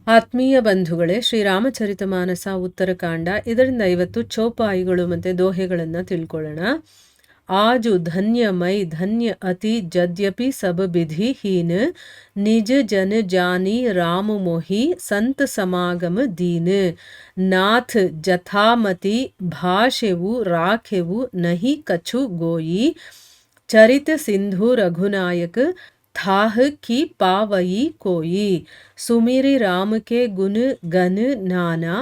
ಆತ್ಮೀಯ ಬಂಧುಗಳೇ, ಶ್ರೀರಾಮಚರಿತಮಾನಸ ಉತ್ತರಕಾಂಡ, ಇದರಿಂದ ಇವತ್ತು ಚೌಪಾಯಿಗಳು ಮತ್ತು ದೋಹೆಗಳನ್ನು ತಿಳ್ಕೊಳ್ಳೋಣ. ಆಜು ಧನ್ಯ ಮೈ ಧನ್ಯ ಅತಿ ಜದ್ಯಪಿ ಸಬ ವಿಧಿ ಹೀನ್, ನಿಜ ಜನ ಜಾನಿ ರಾಮ ಮೋಹಿ ಸಂತ ಸಮಾಗಮ ದೀನ್, ನಾಥ್ ಜಥಾಮತಿ ಭಾಷೆವು ರಾಖೆವು ನಹಿ ಕछु ಗೋಯಿ, ಚರಿತ ಸಿಂಧು ರಘುನಾಯಕ थाह की पावई कोई, सुमिरि राम के गुण गन नाना,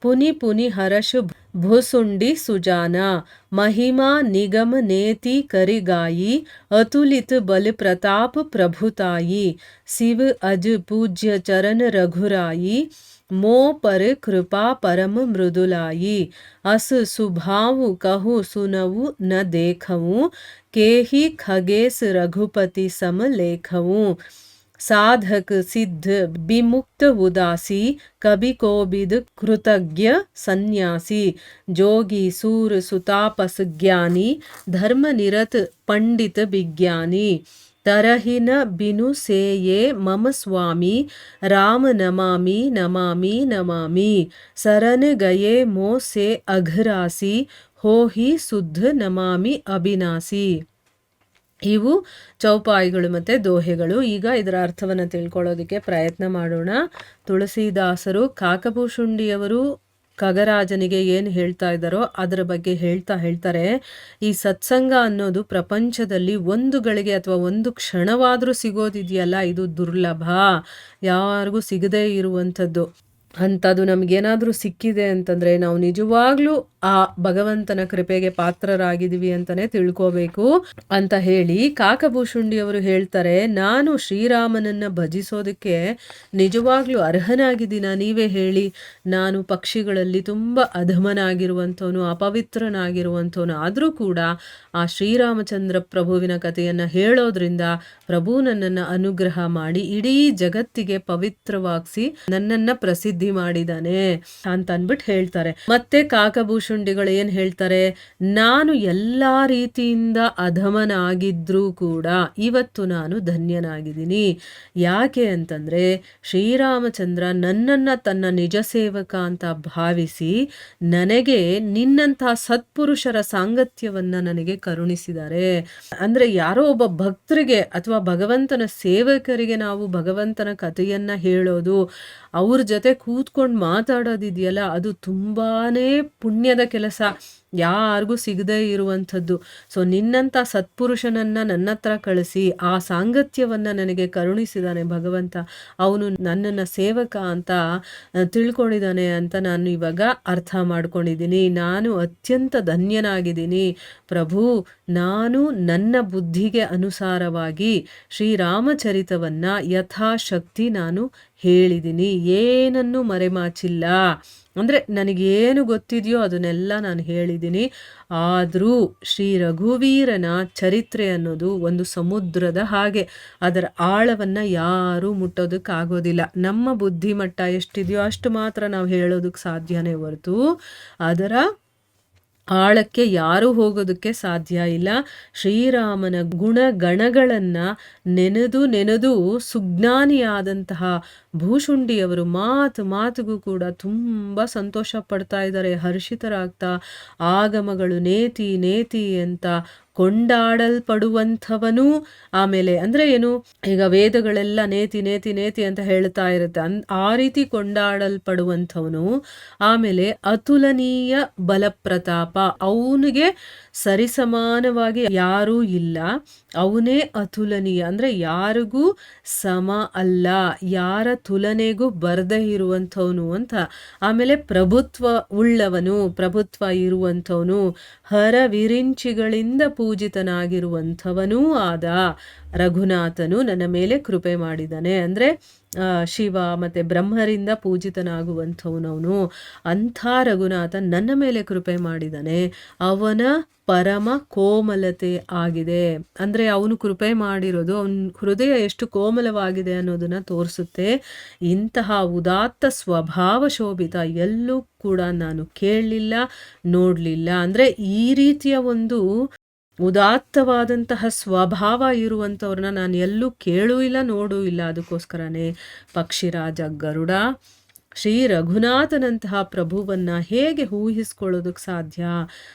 पुनि पुनि हर्ष भुसुंडी सुजाना, महिमा निगम नेति करि गाई, अतुलित बल प्रताप प्रभुताई, शिव अज पूज्य चरण रघुराई, मो पर कृपा परम मृदुलाई, अस सुभावु कहु सुनवु न देखऊं, केहि खगेश रघुपति सम लेखऊं, साधक सिद्ध विमुक्त उदासी, कवि कोविद कृतज्ञ सन्यासी, जोगी सूर सुतापस ज्ञानी, धर्म निरत पंडित विज्ञानी, तरहि न बिनु सेये मम स्वामी, राम नमामि नमामि नमामि, शरण गए मो से अघरासी, हो ही शुद्ध नमामि अविनाशी. ಇವು ಚೌಪಾಯಿಗಳು ಮತ್ತು ದೋಹೆಗಳು. ಈಗ ಇದರ ಅರ್ಥವನ್ನು ತಿಳ್ಕೊಳ್ಳೋದಕ್ಕೆ ಪ್ರಯತ್ನ ಮಾಡೋಣ. ತುಳಸಿದಾಸರು ಕಾಕಭೂಷುಂಡಿಯವರು ಖಗರಾಜನಿಗೆ ಏನು ಹೇಳ್ತಾ ಇದ್ದಾರೋ ಅದರ ಬಗ್ಗೆ ಹೇಳ್ತಾರೆ, ಈ ಸತ್ಸಂಗ ಅನ್ನೋದು ಪ್ರಪಂಚದಲ್ಲಿ ಒಂದು ಗಳಿಗೆ ಅಥವಾ ಒಂದು ಕ್ಷಣವಾದರೂ ಸಿಗೋದಿದೆಯಲ್ಲ, ಇದು ದುರ್ಲಭ, ಯಾರಿಗೂ ಸಿಗದೇ ಇರುವಂಥದ್ದು. ಅಂಥದ್ದು ನಮಗೇನಾದರೂ ಸಿಕ್ಕಿದೆ ಅಂತಂದರೆ ನಾವು ನಿಜವಾಗ್ಲೂ ಆ ಭಗವಂತನ ಕೃಪೆಗೆ ಪಾತ್ರರಾಗಿದ್ದೀವಿ ಅಂತಲೇ ತಿಳ್ಕೋಬೇಕು ಅಂತ ಹೇಳಿ ಕಾಕಭೂಷುಂಡಿಯವರು ಹೇಳ್ತಾರೆ, ನಾನು ಶ್ರೀರಾಮನನ್ನು ಭಜಿಸೋದಕ್ಕೆ ನಿಜವಾಗ್ಲೂ ಅರ್ಹನಾಗಿದ್ದೀನ? ನೀವೇ ಹೇಳಿ. ನಾನು ಪಕ್ಷಿಗಳಲ್ಲಿ ತುಂಬ ಅಧಮನಾಗಿರುವಂಥವನು, ಅಪವಿತ್ರನಾಗಿರುವಂಥವನು. ಆದರೂ ಕೂಡ ಆ ಶ್ರೀರಾಮಚಂದ್ರ ಪ್ರಭುವಿನ ಕಥೆಯನ್ನು ಹೇಳೋದ್ರಿಂದ ಪ್ರಭು ನನ್ನನ್ನು ಅನುಗ್ರಹ ಮಾಡಿ ಇಡೀ ಜಗತ್ತಿಗೆ ಪವಿತ್ರವಾಗಿಸಿ ನನ್ನನ್ನು ಪ್ರಸಿದ್ಧಿ ಮಾಡಿದಾನೆ ಅಂತ ಅಂದ್ಬಿಟ್ಟು ಹೇಳ್ತಾರೆ. ಮತ್ತೆ ಕಾಕಭೂಷುಂಡಿಗಳು ಏನ್ ಹೇಳ್ತಾರೆ, ನಾನು ಎಲ್ಲಾ ರೀತಿಯಿಂದ ಅಧಮನಾಗಿದ್ರೂ ಕೂಡ ಇವತ್ತು ನಾನು ಧನ್ಯನಾಗಿದ್ದೀನಿ. ಯಾಕೆ ಅಂತಂದ್ರೆ ಶ್ರೀರಾಮಚಂದ್ರ ನನ್ನನ್ನ ತನ್ನ ನಿಜ ಸೇವಕ ಅಂತ ಭಾವಿಸಿ ನನಗೆ ನಿನ್ನಂತಹ ಸತ್ಪುರುಷರ ಸಾಂಗತ್ಯವನ್ನ ನನಗೆ ಕರುಣಿಸಿದ್ದಾರೆ. ಅಂದ್ರೆ ಯಾರೋ ಒಬ್ಬ ಭಕ್ತರಿಗೆ ಅಥವಾ ಭಗವಂತನ ಸೇವಕರಿಗೆ ನಾವು ಭಗವಂತನ ಕಥೆಯನ್ನ ಹೇಳೋದು, ಅವ್ರ ಜೊತೆ ಕೂತ್ಕೊಂಡು ಮಾತಾಡೋದಿದೆಯಲ್ಲ, ಅದು ತುಂಬಾನೇ ಪುಣ್ಯದ ಕೆಲಸ, ಯಾರಿಗೂ ಸಿಗದೇ ಇರುವಂಥದ್ದು. ಸೊ ನಿನ್ನಂಥ ಸತ್ಪುರುಷನನ್ನು ನನ್ನ ಹತ್ರ ಕಳಿಸಿ ಆ ಸಾಂಗತ್ಯವನ್ನು ನನಗೆ ಕರುಣಿಸಿದಾನೆ ಭಗವಂತ. ಅವನು ನನ್ನನ್ನು ಸೇವಕ ಅಂತ ತಿಳ್ಕೊಂಡಿದ್ದಾನೆ ಅಂತ ನಾನು ಇವಾಗ ಅರ್ಥ ಮಾಡ್ಕೊಂಡಿದ್ದೀನಿ. ನಾನು ಅತ್ಯಂತ ಧನ್ಯನಾಗಿದ್ದೀನಿ ಪ್ರಭು. ನಾನು ನನ್ನ ಬುದ್ಧಿಗೆ ಅನುಸಾರವಾಗಿ ಶ್ರೀರಾಮಚರಿತವನ್ನು ಯಥಾಶಕ್ತಿ ನಾನು ಹೇಳಿದ್ದೀನಿ, ಏನನ್ನೂ ಮರೆಮಾಚಿಲ್ಲ. ಅಂದರೆ ನನಗೇನು ಗೊತ್ತಿದೆಯೋ ಅದನ್ನೆಲ್ಲ ನಾನು ಹೇಳಿದ್ದೀನಿ. ಆದರೂ ಶ್ರೀ ರಘುವೀರನ ಚರಿತ್ರೆ ಅನ್ನೋದು ಒಂದು ಸಮುದ್ರದ ಹಾಗೆ, ಅದರ ಆಳವನ್ನು ಯಾರೂ ಮುಟ್ಟೋದಕ್ಕಾಗೋದಿಲ್ಲ. ನಮ್ಮ ಬುದ್ಧಿಮಟ್ಟ ಎಷ್ಟಿದೆಯೋ ಅಷ್ಟು ಮಾತ್ರ ನಾವು ಹೇಳೋದಕ್ಕೆ ಸಾಧ್ಯನೇ ಹೊರತು ಅದರ ಆಳಕ್ಕೆ ಯಾರೂ ಹೋಗೋದಕ್ಕೆ ಸಾಧ್ಯ ಇಲ್ಲ. ಶ್ರೀರಾಮನ ಗುಣಗಣಗಳನ್ನು ನೆನೆದು ಸುಜ್ಞಾನಿಯಾದಂತಹ ಭೂಷುಂಡಿಯವರು ಮಾತಿಗೂ ಕೂಡ ತುಂಬ ಸಂತೋಷ ಪಡ್ತಾ ಇದ್ದಾರೆ, ಹರ್ಷಿತರಾಗ್ತಾ ಆಗಮಗಳು ನೇತಿ ಅಂತ ಕೊಂಡಾಡಲ್ಪಡುವಂಥವನು. ಆಮೇಲೆ ಅಂದರೆ ಏನು, ಈಗ ವೇದಗಳೆಲ್ಲ ನೇತಿ ಅಂತ ಹೇಳ್ತಾ ಇರುತ್ತೆ, ಆ ರೀತಿ ಕೊಂಡಾಡಲ್ಪಡುವಂಥವನು. ಆಮೇಲೆ ಅತುಲನೀಯ ಬಲಪ್ರತಾಪ, ಅವನಿಗೆ ಸರಿಸಮಾನವಾಗಿ ಯಾರೂ ಇಲ್ಲ, ಅವನೇ ಅತುಲನೀಯ, ಅಂದರೆ ಯಾರಿಗೂ ಸಮ ಅಲ್ಲ, ಯಾರ ತುಲನೆಗೂ ಬರದೇ ಇರುವಂಥವನು ಅಂತ. ಆಮೇಲೆ ಪ್ರಭುತ್ವ ಉಳ್ಳವನು, ಪ್ರಭುತ್ವ ಇರುವಂಥವನು, ಹರವಿರಿಂಚಿಗಳಿಂದ ಪೂಜಿತನಾಗಿರುವಂಥವನೂ ಆದ ರಘುನಾಥನು ನನ್ನ ಮೇಲೆ ಕೃಪೆ ಮಾಡಿದ್ದಾನೆ. ಅಂದರೆ ಶಿವ ಮತ್ತು ಬ್ರಹ್ಮರಿಂದ ಪೂಜಿತನಾಗುವಂಥವನವನು. ಅಂಥ ರಘುನಾಥ ನನ್ನ ಮೇಲೆ ಕೃಪೆ ಮಾಡಿದ್ದಾನೆ. ಅವನ ಪರಮ ಕೋಮಲತೆ ಆಗಿದೆ. ಅಂದರೆ ಅವನು ಕೃಪೆ ಮಾಡಿರೋದು ಅವನ ಹೃದಯ ಎಷ್ಟು ಕೋಮಲವಾಗಿದೆ ಅನ್ನೋದನ್ನು ತೋರಿಸುತ್ತೆ. ಇಂತಹ ಉದಾತ್ತ ಸ್ವಭಾವ ಶೋಭಿತ ಎಲ್ಲೂ ಕೂಡ ನಾನು ಕೇಳಲಿಲ್ಲ, ನೋಡಲಿಲ್ಲ. ಅಂದರೆ ಈ ರೀತಿಯ ಒಂದು ಉದಾತ್ತವಾದಂತಹ ಸ್ವಭಾವ ಇರುವಂಥವ್ರನ್ನ ನಾನು ಎಲ್ಲೂ ಕೇಳೂ ಇಲ್ಲ, ನೋಡೂ ಇಲ್ಲ. ಅದಕ್ಕೋಸ್ಕರನೇ ಪಕ್ಷಿರಾಜ ಗರುಡ ಶ್ರೀ ರಘುನಾಥನಂತಹ ಪ್ರಭುವನ್ನ ಹೇಗೆ ಊಹಿಸ್ಕೊಳ್ಳೋದಕ್ಕೆ ಸಾಧ್ಯ?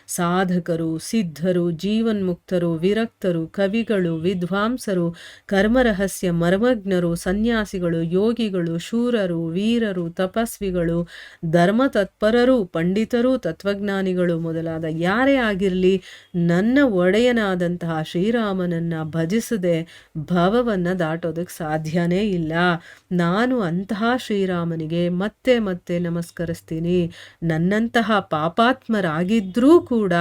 ಸಾಧಕರು, ಸಿದ್ಧರು, ಜೀವನ್ಮುಕ್ತರು, ವಿರಕ್ತರು, ಕವಿಗಳು, ವಿದ್ವಾಂಸರು, ಕರ್ಮರಹಸ್ಯ ಮರ್ಮಜ್ಞರು, ಸನ್ಯಾಸಿಗಳು, ಯೋಗಿಗಳು, ಶೂರರು, ವೀರರು, ತಪಸ್ವಿಗಳು, ಧರ್ಮ ತತ್ಪರರು, ಪಂಡಿತರು, ತತ್ವಜ್ಞಾನಿಗಳು ಮೊದಲಾದ ಯಾರೇ ಆಗಿರಲಿ ನನ್ನ ಒಡೆಯನಾದಂತಹ ಶ್ರೀರಾಮನನ್ನ ಭಜಿಸದೆ ಭವವನ್ನು ದಾಟೋದಕ್ಕೆ ಸಾಧ್ಯನೇ ಇಲ್ಲ. ನಾನು ಅಂತಹ ಶ್ರೀರಾಮನಿಗೆ ಮತ್ತೆ ಮತ್ತೆ ನಮಸ್ಕರಿಸ್ತೀನಿ. ನನ್ನಂತಹ ಪಾಪಾತ್ಮರಾಗಿದ್ರೂ ಕೂಡ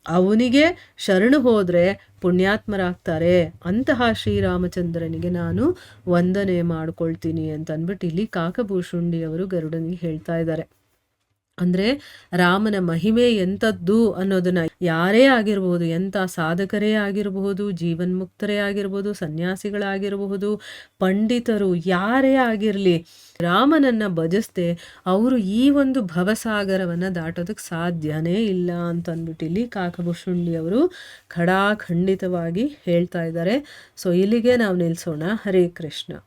ಅವನಿಗೆ ಶರಣು ಹೋದರೆ ಪುಣ್ಯಾತ್ಮರಾಗ್ತಾರೆ. ಅಂತಹ ಶ್ರೀರಾಮಚಂದ್ರನಿಗೆ ನಾನು ವಂದನೆ ಮಾಡ್ಕೊಳ್ತೀನಿ ಅಂತ ಅಂದ್ಬಿಟ್ಟು ಇಲ್ಲಿ ಕಾಕಭೂಷುಂಡಿ ಅವರು ಗರುಡನಿಗೆ ಹೇಳ್ತಾ ಇದ್ದಾರೆ. ಅಂದರೆ ರಾಮನ ಮಹಿಮೆ ಎಂಥದ್ದು ಅನ್ನೋದನ್ನ ಯಾರೇ ಆಗಿರ್ಬೋದು, ಎಂಥ ಸಾಧಕರೇ ಆಗಿರಬಹುದು, ಜೀವನ್ಮುಕ್ತರೇ ಆಗಿರ್ಬೋದು, ಸನ್ಯಾಸಿಗಳಾಗಿರಬಹುದು, ಪಂಡಿತರು ಯಾರೇ ಆಗಿರಲಿ, ರಾಮನನ್ನು ಭಜಿಸ್ದೆ ಅವರು ಈ ಒಂದು ಭವಸಾಗರವನ್ನು ದಾಟೋದಕ್ಕೆ ಸಾಧ್ಯನೇ ಇಲ್ಲ ಅಂತ ಅಂದ್ಬಿಟ್ಟು ಇಲ್ಲಿ ಕಾಕಭೂಷುಂಡಿ ಅವರು ಖಡಾಖಂಡಿತವಾಗಿ ಹೇಳ್ತಾ ಇದ್ದಾರೆ. ಸೊ ಇಲ್ಲಿಗೆ ನಾವು ನಿಲ್ಲಿಸೋಣ. ಹರೇ ಕೃಷ್ಣ.